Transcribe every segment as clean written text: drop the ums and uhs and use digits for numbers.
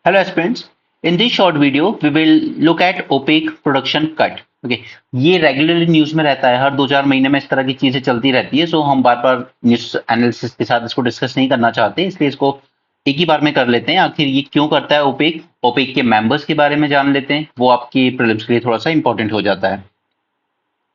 Hello aspirants. In this short video, we will look at OPEC production cut. Okay, ये regularly news में रहता है, हर 2-4 महीने में इस तरह की चीजें चलती रहती है। सो हम बार बार न्यूज एनालिसिस के साथ इसको डिस्कस नहीं करना चाहते, इसलिए इसको एक ही बार में कर लेते हैं। आखिर ये क्यों करता है ओपेक, ओपेक के मेंबर्स के बारे में जान लेते हैं, वो आपकी प्रीलिम्स के लिए थोड़ा सा इंपॉर्टेंट हो जाता है।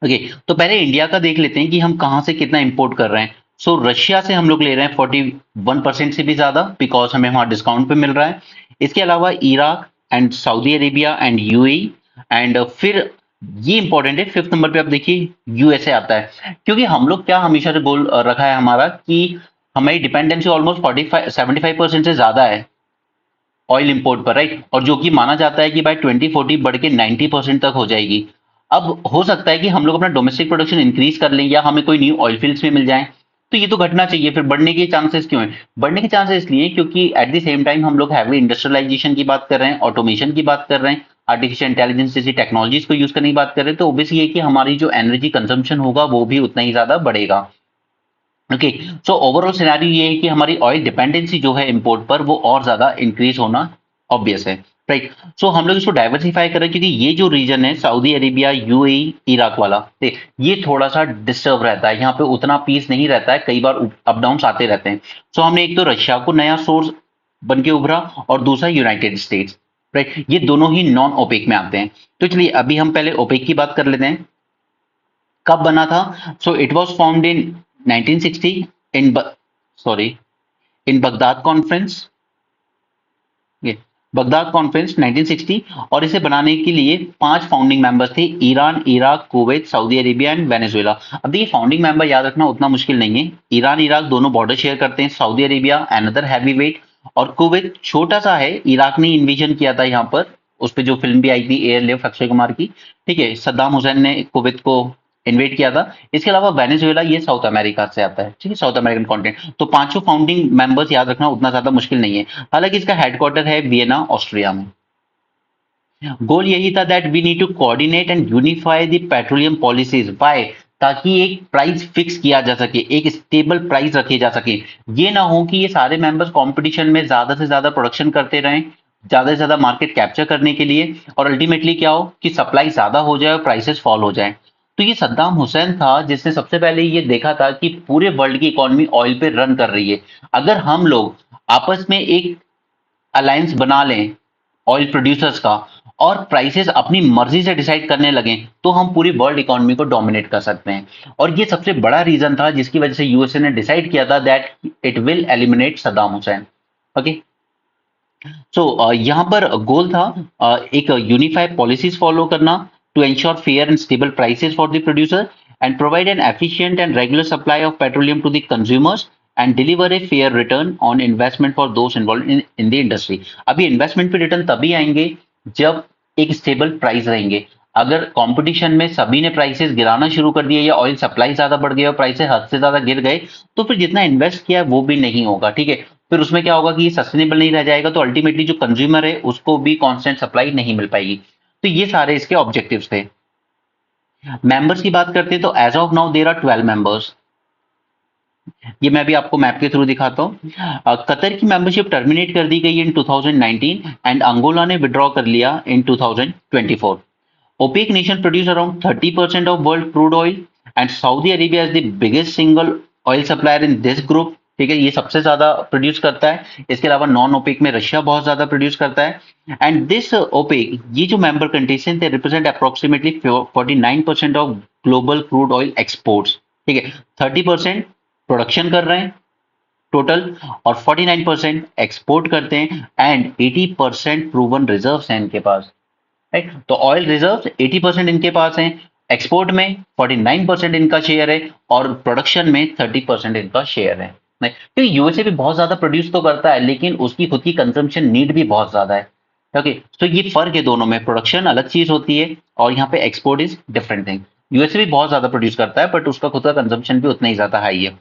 ओके, तो पहले इंडिया का देख लेते हैं कि हम कहाँ से कितना इंपोर्ट कर रहे हैं। सो रशिया से हम लोग ले रहे हैं 41% से भी ज्यादा, बिकॉज हमें वहां डिस्काउंट पे मिल रहा है। इसके अलावा Iraq and Saudi Arabia and UAE and फिर ये इंपॉर्टेंट है, फिफ्थ नंबर पे आप देखिए यूएसए आता है। क्योंकि हम लोग क्या हमेशा से बोल रखा है हमारा कि हमारी डिपेंडेंसी ऑलमोस्ट 75% से ज्यादा है ऑयल इंपोर्ट पर, राइट। और जो कि माना जाता है कि बाय 2040 बढ़ के 90% तक हो जाएगी। अब हो सकता है कि हम लोग अपना डोमेस्टिक प्रोडक्शन इंक्रीज कर लें या हमें कोई न्यू ऑयल फील्ड्स में मिल जाए, तो ये तो घटना चाहिए। फिर बढ़ने के चांसेस क्यों हैं? बढ़ने के चांसेस इसलिए क्योंकि एट द सेम टाइम हम लोग हैवी इंडस्ट्रियलाइजेशन की बात कर रहे हैं, ऑटोमेशन की बात कर रहे हैं, आर्टिफिशियल इंटेलिजेंस जैसी टेक्नोलॉजीज को यूज करने की बात कर रहे हैं। तो ऑब्वियसली ये कि हमारी जो एनर्जी कंजम्पशन होगा वो भी उतना ही ज्यादा बढ़ेगा। ओके, सो ओवरऑल सिनेरियो ये है कि हमारी ऑयल डिपेंडेंसी जो है इंपोर्ट पर वो और ज्यादा इंक्रीज होना ऑब्वियस है, राइट। सो हम लोग इसको डाइवर्सिफाई कर रहे हैं क्योंकि ये जो रीजन है सऊदी अरेबिया यूएई इराक वाला, देख ये थोड़ा सा डिस्टर्ब रहता है, यहाँ पे उतना पीस नहीं रहता है, कई बार अप डाउन आते रहते हैं। सो हमने एक तो रशिया को नया सोर्स बन के उभरा और दूसरा यूनाइटेड स्टेट्स, राइट। ये दोनों ही नॉन ओपेक में आते हैं। तो चलिए अभी हम पहले ओपेक की बात कर लेते हैं, कब बना था। So it was found in 1960 in sorry in Baghdad conference, ये बगदाद कॉन्फ्रेंस 1960। और इसे बनाने के लिए 5 फाउंडिंग मेंबर्स थे, Iran, Iraq, Kuwait, Saudi Arabia and Venezuela. अब देखिए फाउंडिंग मेंबर याद रखना उतना मुश्किल नहीं है। ईरान इराक दोनों बॉर्डर शेयर करते हैं, Saudi Arabia another heavy weight, और कुवैत छोटा सा है, इराक ने इन्विजन किया था यहाँ पर, उस पर जो फिल्म भी आई थी एयरलिफ्ट अक्षय कुमार की, ठीक है, सद्दाम हुसैन ने कुवैत को इन्वेट किया था। इसके अलावा वेनेजुएला ये साउथ अमेरिका से आता है, ठीक है, साउथ अमेरिकन कॉन्टिनेंट। तो पांचों फाउंडिंग मेंबर्स याद रखना उतना ज्यादा मुश्किल नहीं है। हालांकि इसका हेडक्वार्टर है वियना ऑस्ट्रिया में। गोल यही था that we need to coordinate and unify the petroleum policies, why, ताकि एक प्राइस फिक्स किया जा सके, एक स्टेबल प्राइस रखे जा सके। ये ना हो कि ये सारे मेंबर्स कंपटीशन में ज्यादा से ज्यादा प्रोडक्शन करते रहें, ज्यादा से ज्यादा मार्केट कैप्चर करने के लिए, और अल्टीमेटली क्या हो कि सप्लाई ज्यादा हो जाए और प्राइसेस फॉल हो जाए। तो ये सद्दाम हुसैन था जिसने सबसे पहले ये देखा था कि पूरे वर्ल्ड की इकोनॉमी ऑयल पे रन कर रही है। अगर हम लोग आपस में एक अलायंस बना लें ऑयल प्रोड्यूसर्स का और प्राइसेस अपनी मर्जी से डिसाइड करने लगे, तो हम पूरी वर्ल्ड इकोनॉमी को डोमिनेट कर सकते हैं। और ये सबसे बड़ा रीजन था जिसकी वजह से यूएसए ने डिसाइड किया था that it will eliminate Saddam Hussein. Okay, so यहाँ पर गोल था एक यूनिफाइड पॉलिसीज फॉलो करना to ensure fair and stable prices for the producer and provide an efficient and regular supply of petroleum to the consumers and deliver a fair return on investment for those involve in the industry. अभी investment पे return तभी आएंगे जब एक stable price रहेंगे। अगर competition में सभी ने प्राइसेस गिराना शुरू कर दिए या ऑयल सप्लाई ज्यादा बढ़ गई और प्राइसेस हद से ज्यादा गिर गए, तो फिर जितना इन्वेस्ट किया है वो भी नहीं होगा, ठीक है। फिर उसमें क्या होगा कि ये सस्टेनेबल नहीं रह जाएगा, तो अल्टीमेटली जो कंज्यूमर है उसको भी कांस्टेंट सप्लाई नहीं मिल पाएगी। तो ये सारे इसके ऑब्जेक्टिव्स थे। मेंबर्स की बात करते हैं तो as of now there are 12 members. ये मैं भी आपको मैप के थ्रू दिखाता हूँ। कतर की मेंबरशिप टर्मिनेट कर दी गई इन 2019 एंड अंगोला ने विड्रॉ कर लिया इन 2024। OPEC nation produce around 30% of world crude oil and Saudi Arabia is the biggest single oil supplier in this group, ठीक है, ये सबसे ज्यादा प्रोड्यूस करता है। इसके अलावा नॉन ओपेक में रशिया बहुत ज्यादा प्रोड्यूस करता है। एंड दिस ओपेक, ये जो मेंबर कंट्रीज हैं, they represent approximately 49% of global crude oil exports, ठीक है। 30% प्रोडक्शन कर रहे हैं टोटल और 49% एक्सपोर्ट करते हैं एंड 80% प्रूवन रिजर्व्स हैं इनके पास, राइट। तो ऑयल रिजर्व्स 80% इनके पास हैं, एक्सपोर्ट में 49% इनका शेयर है और प्रोडक्शन में 30% इनका शेयर है। नहीं, क्योंकि यूएसए भी बहुत ज्यादा प्रोड्यूस तो करता है लेकिन उसकी खुद की कंजम्पशन नीड भी बहुत ज्यादा है। ओके, तो ये फर्क है दोनों में, प्रोडक्शन अलग चीज होती है और यहाँ पे export is different thing. USA भी बहुत ज्यादा प्रोड्यूस करता है बट उसका खुद का कंजम्पशन भी उतना ही ज्यादा हाई है।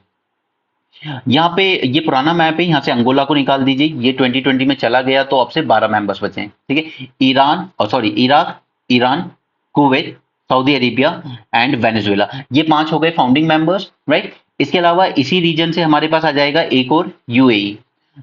यहाँ पे ये पुराना मैप है, यहाँ से अंगोला को निकाल दीजिए, ये 2020 में चला गया तो अब से 12 मेंबर्स बचे हैं, ठीक है। ईरान और sorry Iraq, Iran, Kuwait, Saudi Arabia and Venezuela, ये 5 हो गए फाउंडिंग मेंबर्स, राइट। इसके अलावा इसी रीजन से हमारे पास आ जाएगा एक और UAE.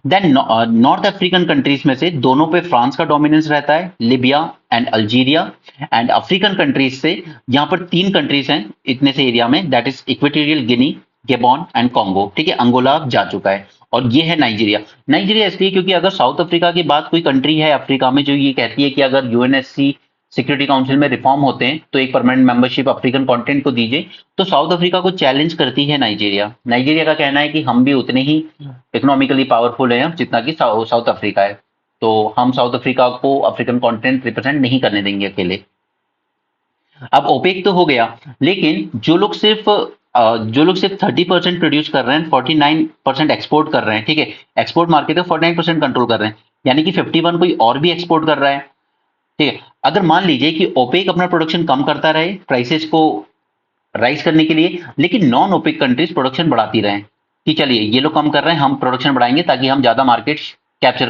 Then North African countries में से दोनों पे फ्रांस का डोमिनेंस रहता है, Libya and Algeria. And African countries से यहाँ पर तीन कंट्रीज हैं इतने से एरिया में, that is Equatorial Guinea, Gabon and Congo. ठीक है, अंगोला अब जा चुका है और ये है नाइजीरिया। नाइजीरिया इसलिए क्योंकि अगर साउथ अफ्रीका के बाद कोई कंट्री है अफ्रीका में जो ये कहती है कि अगर यूएनएससी सिक्योरिटी काउंसिल में रिफॉर्म होते हैं तो एक परमानेंट मेंबरशिप अफ्रीकन कॉन्टिनेंट को दीजिए, तो साउथ अफ्रीका को चैलेंज करती है नाइजीरिया। नाइजीरिया का कहना है कि हम भी उतने ही इकोनॉमिकली पावरफुल है जितना कि साउथ अफ्रीका है, तो हम साउथ अफ्रीका को अफ्रीकन कॉन्टिनेंट रिप्रेजेंट नहीं करने देंगे अकेले। अब ओपेक तो हो गया, लेकिन जो लोग सिर्फ 30% प्रोड्यूस कर रहे हैं, 49% एक्सपोर्ट कर रहे हैं। ठीक है, एक्सपोर्ट मार्केट है, 49% कंट्रोल कर रहे हैं, यानी कि 51 कोई और भी एक्सपोर्ट कर रहा है। ठीक है, अगर मान लीजिए कि ओपेक अपना प्रोडक्शन कम करता रहे प्राइसेस को राइज करने के लिए, लेकिन नॉन ओपेक कंट्रीज प्रोडक्शन बढ़ाती रहें कि चलिए ये लोग कम कर रहे हैं, हम प्रोडक्शन बढ़ाएंगे ताकि हम ज्यादा मार्केट कैप्चर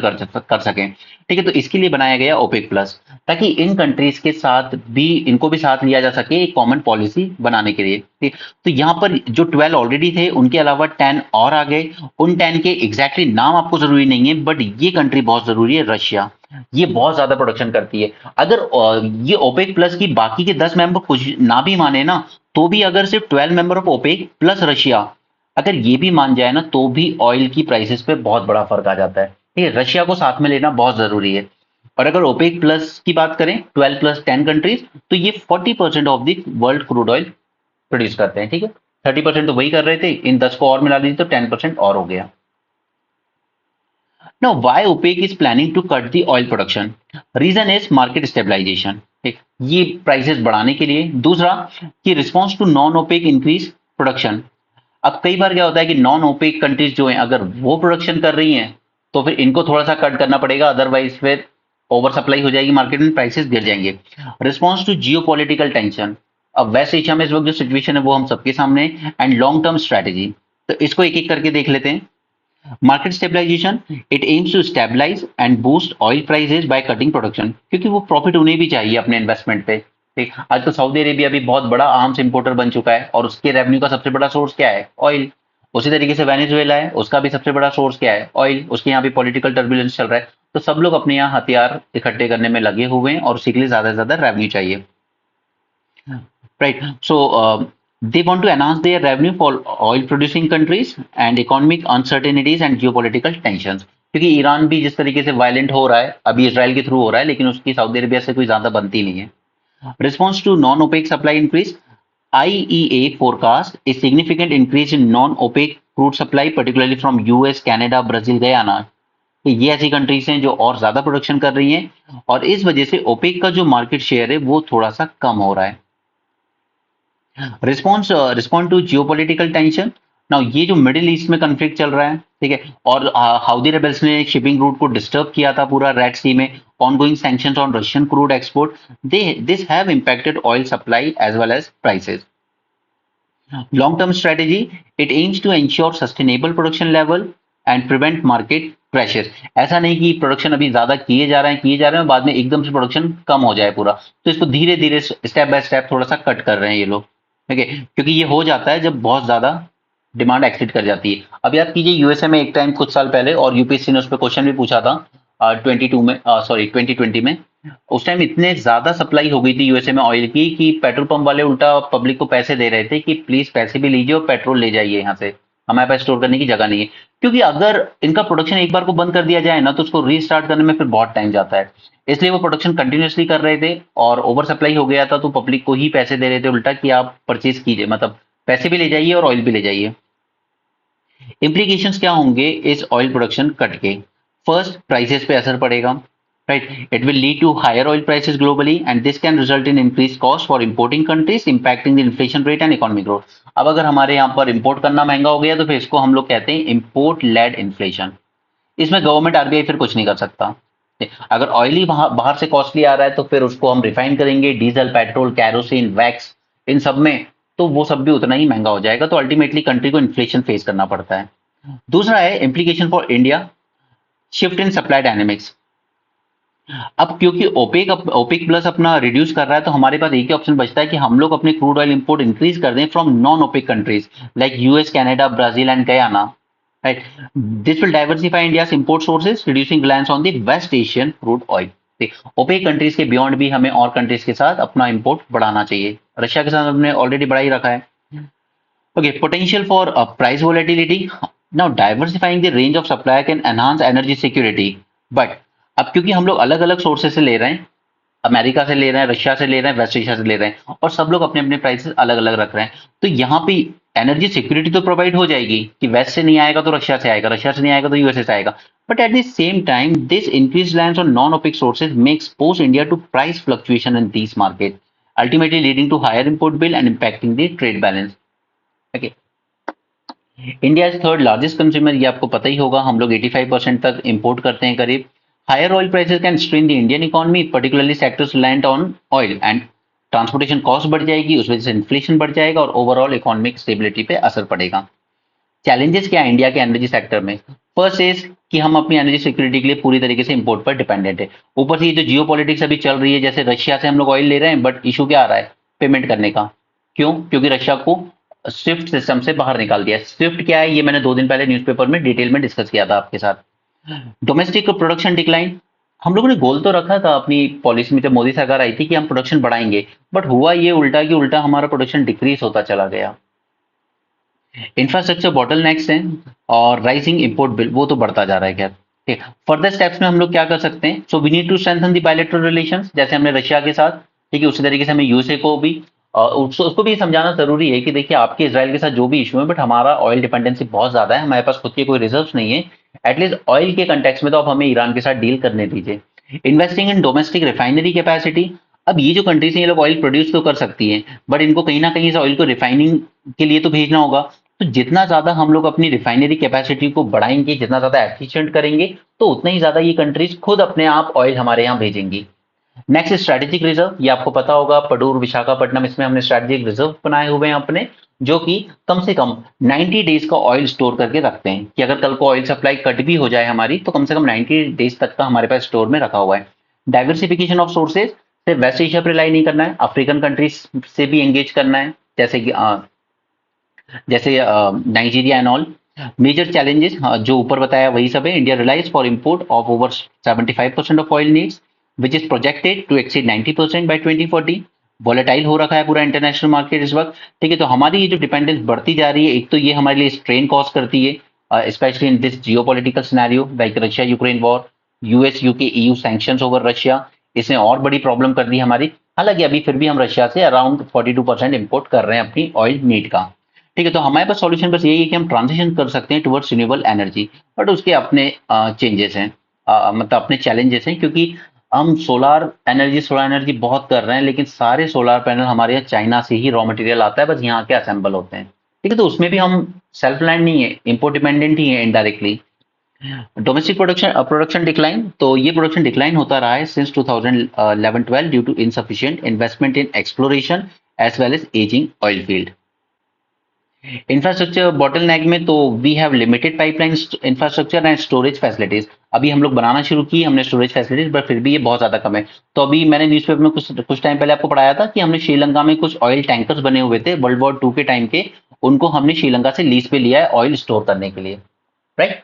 कर सकें। ठीक है, तो इसके लिए बनाया गया ओपेक प्लस, ताकि इन कंट्रीज के साथ भी इनको भी साथ लिया जा सके एक कॉमन पॉलिसी बनाने के लिए। ठीक, तो यहाँ पर जो 12 ऑलरेडी थे उनके अलावा 10 और आ गए। उन 10 के एग्जैक्टली नाम आपको जरूरी नहीं है, बट ये कंट्री बहुत जरूरी है, रशिया। ये बहुत ज्यादा प्रोडक्शन करती है। अगर ये ओपेक प्लस की बाकी के 10 मेंबर कुछ ना भी माने ना, तो भी अगर सिर्फ 12 member of OPEC plus Russia अगर ये भी मान जाए ना, तो भी ऑयल की प्राइसेस पे बहुत बड़ा फर्क आ जाता है। ठीक है, रशिया को साथ में लेना बहुत जरूरी है। और अगर ओपेक प्लस की बात करें 12 प्लस 10 कंट्रीज, तो ये 40% of the world crude oil produce करते हैं। ठीक है, 30% तो वही कर रहे थे, इन 10 को और मिला दीजिए तो 10% और हो गया। Now, why OPEC is planning to cut the oil production? Reason is market stabilization. ठीक, ये प्राइसेस बढ़ाने के लिए। दूसरा कि response to non OPEC increase production. अब कई बार क्या होता है कि नॉन ओपेक कंट्रीज जो हैं अगर वो प्रोडक्शन कर रही हैं तो फिर इनको थोड़ा सा कट करना पड़ेगा, अदरवाइज फिर ओवर सप्लाई हो जाएगी मार्केट में, प्राइसेस गिर जाएंगे। Response to geopolitical tension. अब वेस्ट एशिया में इस वक्त जो सिचुएशन है वो हम सबके सामने है, एंड लॉन्ग टर्म स्ट्रेटेजी। तो इसको एक एक करके देख लेते हैं। Market stabilization, it aims to stabilize and boost oil prices by cutting production, क्योंकि वो प्रॉफिट उन्हें भी चाहिए अपने इन्वेस्टमेंट पे। ठीक, आज तो सऊदी अरेबिया भी बहुत बड़ा आर्म्स इंपोर्टर बन चुका है और उसके रेवेन्यू का सबसे बड़ा सोर्स क्या है? ऑयल। उसी तरीके से वेनेजुएला है, उसका भी सबसे बड़ा सोर्स क्या है? ऑयल। उसके यहाँ भी पॉलिटिकल टर्बुलेंस चल रहा है, तो सब लोग अपने यहाँ हथियार इकट्ठे करने में लगे हुए हैं और उसी के लिए ज्यादा से ज्यादा रेवेन्यू चाहिए। Right. So they want to enhance their revenue for oil-producing countries and economic uncertainties and geopolitical tensions. क्योंकि ईरान भी जिस तरीके से वायलेंट हो रहा है अभी इसराइल के थ्रू हो रहा है, लेकिन उसकी सऊदी अरेबिया से कोई ज्यादा बनती नहीं है। Response to non OPEC supply increase, IEA forecast a significant increase in non-OPEC crude supply, particularly from US, Canada, Brazil, Guyana। ये ऐसी कंट्रीज हैं जो और ज्यादा प्रोडक्शन कर रही हैं और इस वजह से ओपेक का जो मार्केट शेयर है वो थोड़ा सा कम हो रहा है। Respond to geopolitical tension. Now ये जो मिडिल ईस्ट में कन्फ्लिक्ट चल रहा है, ठीक है, और हाउदी रेबल्स ने शिपिंग रूट को डिस्टर्ब किया था पूरा रेड सी में, ongoing sanctions on Russian crude export, this have impacted oil supply as well as prices. Long term strategy, it aims to ensure sustainable production level and prevent market pressure। ऐसा नहीं कि production अभी ज्यादा किए जा रहे हैं बाद में एकदम से प्रोडक्शन कम हो जाए पूरा, तो इसको धीरे धीरे स्टेप बाय स्टेप थोड़ा सा कट कर रहे हैं ये लोग। ठीक है, क्योंकि ये हो जाता है जब बहुत ज्यादा डिमांड एक्सिड कर जाती है। अब याद कीजिए यूएसए में एक टाइम कुछ साल पहले, और यूपीएससी ने उस पर क्वेश्चन भी पूछा था 2020 में, उस टाइम इतने ज्यादा सप्लाई हो गई थी यूएसए में ऑयल की कि पेट्रोल पंप वाले उल्टा पब्लिक को पैसे दे रहे थे कि प्लीज पैसे भी लीजिए और पेट्रोल ले जाइए यहाँ से, हमारे पास स्टोर करने की जगह नहीं है। क्योंकि अगर इनका प्रोडक्शन एक बार को बंद कर दिया जाए ना तो उसको रीस्टार्ट करने में फिर बहुत टाइम जाता है, इसलिए वो प्रोडक्शन कंटिन्यूसली कर रहे थे और ओवर सप्लाई हो गया था तो पब्लिक को ही पैसे दे रहे थे उल्टा कि आप परचेज कीजिए, मतलब पैसे भी ले जाइए और ऑयल भी ले जाइए। इम्प्लीकेशंस क्या होंगे इस ऑयल प्रोडक्शन कट के? फर्स्ट, प्राइसेस पे असर पड़ेगा, right. It will lead to higher oil prices globally and this can result in increase cost for importing countries impacting the inflation rate and economic growth. अब अगर हमारे यहाँ पर import करना महंगा हो गया तो फिर इसको हम लोग कहते हैं इंपोर्ट लेड इन्फ्लेशन। इसमें गवर्नमेंट आरबीआई फिर कुछ नहीं कर सकता। अगर ऑयल ही बाहर से कॉस्टली आ रहा है तो फिर उसको हम रिफाइन करेंगे, डीजल, पेट्रोल, कैरोसिन, वैक्स, इन सब में, तो वो सब भी उतना ही महंगा हो जाएगा, तो अल्टीमेटली कंट्री को इन्फ्लेशन फेस करना पड़ता है। दूसरा है implication for India, shift in supply dynamics. अब क्योंकि ओपेक प्लस अपना रिड्यूस कर रहा है तो हमारे पास एक ही ऑप्शन बचता है कि हम लोग अपने क्रूड ऑयल इंपोर्ट इंक्रीज कर दें from non OPEC countries like US, Canada, Brazil and Guyana. right? This will diversify India's import sources, reducing reliance on the West Asian crude oil. OPEC countries के beyond भी हमें और countries के साथ अपना import बढ़ाना चाहिए। रशिया के साथ हमने ऑलरेडी बढ़ा ही रखा है। Okay, potential for price volatility. Now diversifying the range of supply can enhance energy security, but अब क्योंकि हम लोग अलग अलग सोर्सेज से ले रहे हैं, अमेरिका से ले रहे हैं, रशिया से ले रहे हैं, वेस्ट एशिया से ले रहे हैं, और सब लोग अपने अपने प्राइसेस अलग अलग रख रहे हैं, तो यहाँ पे एनर्जी सिक्योरिटी तो प्रोवाइड हो जाएगी कि वेस्ट से नहीं आएगा तो रशिया से आएगा, रशिया से नहीं आएगा तो यूएसए से आएगा, but at the same time this increase reliance on non-OPEC sources may expose India to price fluctuation in these markets, ultimately leading to higher import bill and impacting the trade balance. Okay. India is third largest consumer, ये आपको पता ही होगा, हम लोग 85% तक import करते हैं करीब। Higher oil prices can strain the Indian economy, particularly sectors reliant on oil, and transportation cost बढ़ जाएगी, उस वजह से इन्फ्लेशन बढ़ जाएगा और ओवरऑल इकोनॉमिक स्टेबिलिटी पे असर पड़ेगा। चैलेंजेस क्या है इंडिया के एनर्जी सेक्टर में? फर्स्ट इज कि हम अपनी एनर्जी सिक्योरिटी के लिए पूरी तरीके से इंपोर्ट पर डिपेंडेंट है। ऊपर से ये जो जियो पॉलिटिक्स अभी चल रही है, जैसे रशिया से हम लोग ऑयल ले रहे हैं, बट इशू क्या आ रहा है? पेमेंट करने का। क्यों? क्योंकि रशिया को स्विफ्ट सिस्टम से बाहर निकाल दिया। स्विफ्ट क्या है, ये मैंने 2 दिन पहले न्यूज़पेपर में डिटेल में डिस्कस किया था आपके साथ। डोमेस्टिक प्रोडक्शन डिक्लाइन, हम लोगों ने गोल तो रखा था अपनी पॉलिसी में, जब मोदी सरकार आई थी, कि हम प्रोडक्शन बढ़ाएंगे, बट हुआ ये उल्टा कि उल्टा हमारा प्रोडक्शन डिक्रीज होता चला गया। इंफ्रास्ट्रक्चर बॉटलनेक्स हैं और राइजिंग इंपोर्ट बिल, वो तो बढ़ता जा रहा है। खैर ठीक, फर्दर स्टेप्स में हम लोग क्या कर सकते हैं? So we need to strengthen the bilateral relations, जैसे हमने रशिया के साथ, ठीक है, उसी तरीके से हमें यूएसए को भी उसको भी समझाना जरूरी है कि देखिए आपके इजराइल के साथ जो भी इशू है, बट हमारा ऑयल डिपेंडेंसी बहुत ज्यादा है, हमारे पास खुद के कोई रिजर्व्स नहीं है, एटलीस्ट ऑयल के कंटेक्स में तो आप हमें ईरान के साथ डील करने दीजिए। Investing in domestic refinery capacity, अब ये जो कंट्रीज हैं ये लोग ऑयल प्रोड्यूस तो कर सकती हैं, बट इनको कहीं ना कहीं इस ऑयल को रिफाइनिंग के लिए तो भेजना होगा। तो जितना ज्यादा हम लोग अपनी रिफाइनरी कैपेसिटी को बढ़ाएंगे, जितना ज्यादा एफिशिएंट करेंगे, तो उतना ही ज्यादा ये कंट्रीज खुद अपने आप ऑयल हमारे यहाँ भेजेंगी। नेक्स्ट स्ट्रेटेजिक रिजर्व, ये आपको पता होगा, पडूर विशाखापट्टनम, इसमें हमने स्ट्रेटेजिक रिजर्व बनाए हुए हैं अपने, जो कि कम से कम 90 डेज का ऑयल स्टोर करके रखते हैं, कि अगर कल को ऑयल सप्लाई कट भी हो जाए हमारी, तो कम से कम 90 डेज तक का हमारे पास स्टोर में रखा हुआ है। डाइवर्सिफिकेशन ऑफ सोर्सेज, सिर्फ वेस्ट एशिया पर रिलाई नहीं करना है, अफ्रीकन कंट्रीज से भी एंगेज करना है, जैसे कि जैसे Nigeria and all. Major challenges जो ऊपर बताया वही सब है। India relies for import of over 75% of oil needs, which is projected to exceed 90% by 2040। Volatile हो रखा है पूरा इंटरनेशनल मार्केट इस वक्त, ठीक है। तो हमारी ये जो डिपेंडेंस बढ़ती जा रही है, एक तो ये हमारे लिए स्ट्रेन कॉज करती है, specially in this geopolitical scenario like Russia Ukraine war, US UK EU sanctions over Russia, इसने और बड़ी प्रॉब्लम कर दी हमारी। हालांकि अभी फिर भी हम रशिया से अराउंड 42% इंपोर्ट कर रहे हैं अपनी ऑयल नीड का, ठीक है। तो हमारे पास सॉल्यूशन बस यही है कि हम ट्रांजिशन कर सकते हैं टुवर्ड्स रिन्यूएबल एनर्जी, बट उसके अपने चेंजेस हैं, मतलब अपने चैलेंजेस हैं, क्योंकि हम सोलर एनर्जी बहुत कर रहे हैं, लेकिन सारे सोलर पैनल हमारे यहाँ चाइना से ही रॉ मटेरियल आता है, बस यहाँ के असेंबल होते हैं, ठीक है। तो उसमें भी हम सेल्फ लैंड नहीं है, इम्पोर्ट डिपेंडेंट ही है इनडायरेक्टली। डोमेस्टिक प्रोडक्शन डिक्लाइन, तो ये प्रोडक्शन डिक्लाइन होता रहा है since 2011-12 due to insufficient investment in exploration as well as aging oil field. Infrastructure bottleneck में तो we have limited pipeline infrastructure and storage facilities. अभी हम लोग बनाना शुरू की हमने स्टोरेज फैसिलिटीज, बट फिर भी ये बहुत ज्यादा कम है। तो अभी मैंने न्यूज़पेपर में कुछ टाइम पहले आपको पढ़ाया था कि हमने श्रीलंका में कुछ ऑयल टैंकर्स बने हुए थे वर्ल्ड वॉर 2 के टाइम के, उनको हमने श्रीलंका से लीज पे लिया है ऑयल स्टोर करने के लिए, राइट।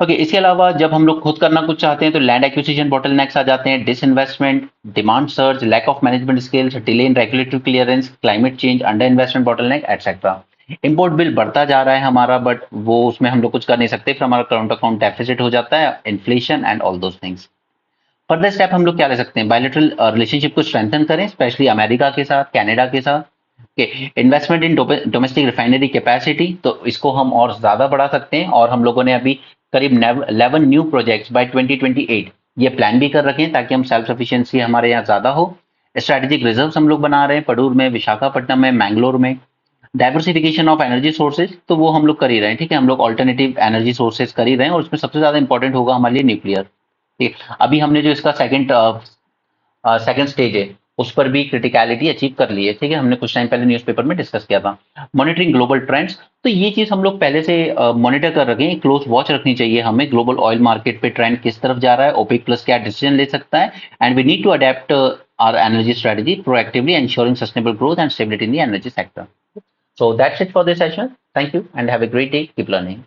ओके, इसके अलावा जब हम लोग खुद करना कुछ चाहते हैं तो लैंड एक्विजिशन बॉटलनेक्स आ जाते हैं, disinvestment, demand surge, lack of management skills, delay in regulatory clearance, climate change, under investment bottleneck etcetera. Import bill बढ़ता जा रहा है हमारा, बट वो उसमें हम लोग कुछ कर नहीं सकते, फिर हमारा करंट अकाउंट डेफिसिट हो जाता है, inflation and all those things. Further step हम लोग क्या ले सकते हैं? बायलैटरल रिलेशनशिप को स्ट्रेंथन करें, स्पेशली अमेरिका के साथ, कनाडा के साथ। Investment in domestic refinery capacity, तो इसको हम और ज्यादा बढ़ा सकते हैं, और हम लोगों ने अभी करीब 11 न्यू प्रोजेक्ट्स बाय 2028 ये प्लान भी कर रखे हैं, ताकि हम सेल्फ सफिशिएंसी हमारे यहाँ ज्यादा हो। स्ट्रेटेजिक रिजर्व्स हम लोग बना रहे हैं, पडूर में, विशाखापट्टनम में, मैंगलोर में। डाइवर्सिफिकेशन ऑफ एनर्जी सोर्सेज, तो वो हम लोग कर ही रहे हैं, ठीक है। हम लोग ऑल्टरनेटिव एनर्जी सोर्सेज कर ही रहे हैं, और उसमें सबसे ज्यादा इंपॉर्टेंट होगा हमारे लिए न्यूक्लियर, ठीक है। अभी हमने जो इसका सेकंड स्टेज है, उस पर भी क्रिटिकलिटी अचीव कर ली है, ठीक है। हमने कुछ टाइम पहले न्यूज़पेपर में डिस्कस किया था। मॉनिटरिंग ग्लोबल ट्रेंड्स, तो ये चीज हम लोग पहले से मॉनिटर कर रखे हैं, क्लोज वॉच रखनी चाहिए हमें, ग्लोबल ऑयल मार्केट पे ट्रेंड किस तरफ जा रहा है, ओपेक प्लस क्या डिसीजन ले सकता है, and we need to adapt our energy strategy proactively, ensuring sustainable growth and stability in the energy sector. So that's it for this session. Thank you and have a great day. Keep learning.